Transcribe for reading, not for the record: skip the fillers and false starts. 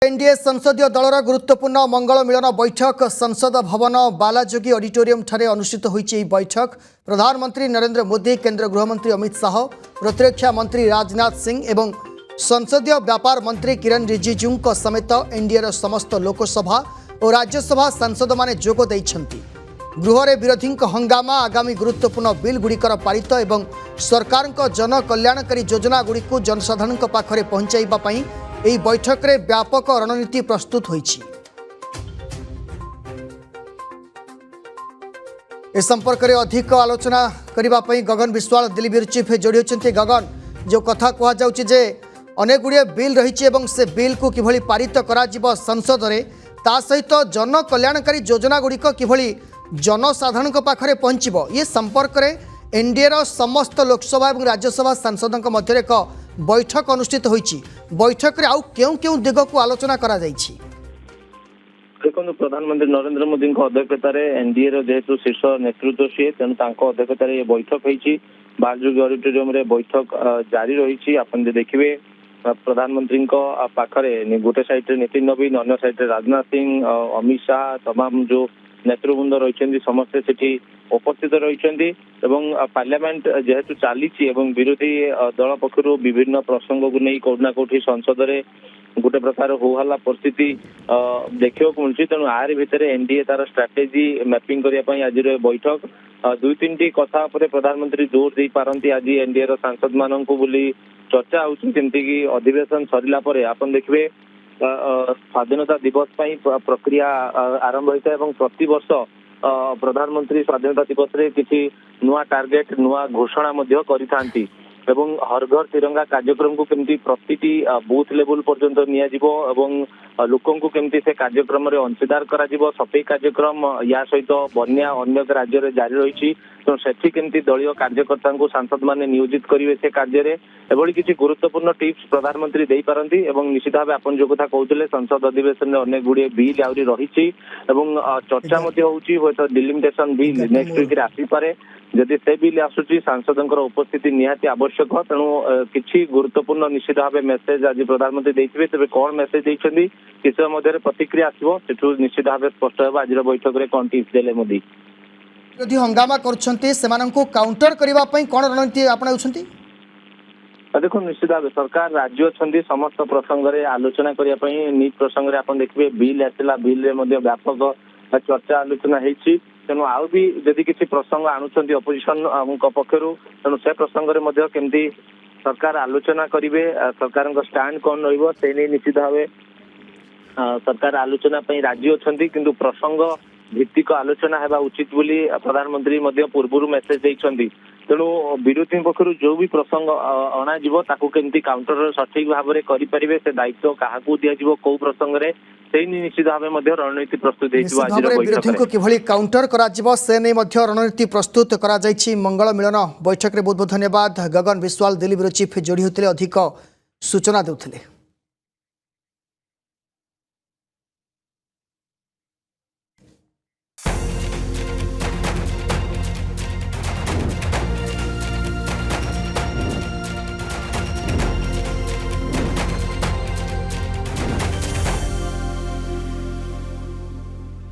NDA संसदीय दलर गुरुत्वपूर्ण मंगल मिलन बैठक संसद भवन बालाजोगी ऑडिटोरियम ठारे अनुष्ठित होईची बैठक प्रधानमंत्री नरेंद्र मोदी केंद्र गृहमंत्री अमित शाह प्रतिरक्षा मंत्री राजनाथ सिंह एवं संसदीय व्यापार मंत्री किरण रिजिजू समेत एनडीएर समस्त लोकसभा और राज्यसभा सांसद माने जोग दैछंती। गृह रे विरोधी हंगामा आगामी गुरुत्वपूर्ण बिल गुड़िकर पारित एवं सरकार जन कल्याणकारी योजना गुड़ी जनसाधारण पाखरे पहुंचाइबा पई एही बैठक रे व्यापक रणनीति प्रस्तुत होईछि। इस संपर्क में अधिक आलोचना करने गगन विश्वाल दिल्ली ब्यूरो चीफ जोड़ी होती। गगन जो कथा कह जे अनेक गुड़िए बिल रही से बिल को किभली पारित करा संसद में ता सहित जन कल्याणकारी योजना गुड़िक किभली जनसाधारण पाखरे पहुँचब ये संपर्क में एनडीएर समस्त लोकसभा और राज्यसभा सांसदों मध्य एक बैठक अनुष्ठित होईछि। बैठक रे आउ केउ केउ दिग को आलोचना करा जाईछि। देखो प्रधानमंत्री नरेंद्र मोदी अध्यक्षतार एनडीए जेहेतु शीर्ष नेतृत्व सी तेणु अध्यक्षतार बैठक होती बालजोगी ऑडिटोरियम रे बैठक जारी रही। आपन देखिए प्रधानमंत्री पाखरे गोटे साइड नितिन नवीन अन्य साइड राजनाथ सिंह अमित शाह तमाम जो नेतृवृंद रही समस्ते सेठी उपस्थित रही पार्लियामेंट जेहेतु चली विरोधी दल पक्षर विभिन्न प्रसंग को नहीं कौटना कौटी संसद में गोटे प्रकार होहल्ला परिस्थिति देखा मिलूँ। तेणु आर भितर एनडीए तार स्ट्राटेजी मैपिंग करने आज बैठक दुई तीन कथा प्रधानमंत्री जोर दे पारती आज एनडीए सांसद मान चर्चा होमती अधिवेशन सरला आपन देखिए स्वाधीनता दिवस प्रक्रिया आरंभ होता है प्रति वर्ष प्रधानमंत्री स्वाधीनता दिवस रे किसी नुआ टार्गेट नुआ घोषणा करिथांती एवं हर घर तिरंगा कार्यक्रम को केमती प्रति बूथ लेवल पर्यंत निया लोकों को केमती से कार्यक्रम रे अंशीदार करा सफाई कार्यक्रम या सहित बन्या अन्य राज्य रे जारी रही। तो सेठी केमती दलीय कार्यकर्ता को सांसद माने नियोजित करेंगे से कार्य रे एभली किसी गुरुत्वपूर्ण टिप्स प्रधानमंत्री दे पारंती एवं निश्चित भाव आपन जो कथा कहते संसद अधिवेशन में अनेक गुड़िए बिल आहरी रही चर्चा होता डिलिमिटेशन बिल नेक्स्ट वीक आसी पारे जदि से बिल आसूची सांसदों उपस्थिति निहाती आवश्यक। तेणु किसी गुरुत्वपूर्ण निश्चित भाव मेसेज आज प्रधानमंत्री देते तेज कौन मेसेज देते किस समय प्रतिक्रिया आसो सेठू निश्चित भाव स्पष्ट होगा आज बैठक में कौन टिप्स देले मोदी विरोधी हंगामा कर काउंटर करने कौन रणनीति अपनाउछंती। देखो निश्चित भाव सरकार राज्य अच्छी समस्त प्रसंग में आलोचना करने निज प्रसंग में आप देखिए बिल आसला बिल व्यापक चर्चा आलोचना होती। तेणु आउ भी जदि किसी प्रसंग आणुचंती अपोजिशन पक्षर तेणु से प्रसंग में केमती सरकार आलोचना करेंगे सरकार स्टैंड कौन रही निश्चित भाव सरकार आलोचना राजी अच्छा किंतु प्रसंग भित्तिक आलोचना होगा उचित बोली प्रधानमंत्री पूर्व मेसेज देइछंती। तेणु विरोधी पक्षर जो भी प्रसंग अणाजिवो ताकू केमती काउंटर सठिक भाव में करें से दायित्व क्या दिज्व कौ प्रसंग में से निश्चित भाव रणनीति प्रस्तुत विरोधी को किभली काउंटर करा से नहीं रणनीति प्रस्तुत करा जायछि। मंगल मिलन बैठक में बहुत बहुत धन्यवाद। गगन विश्वाल दिल्ली ब्यूरो चीफ जोड़ी होते अधिक सूचना देउथिले।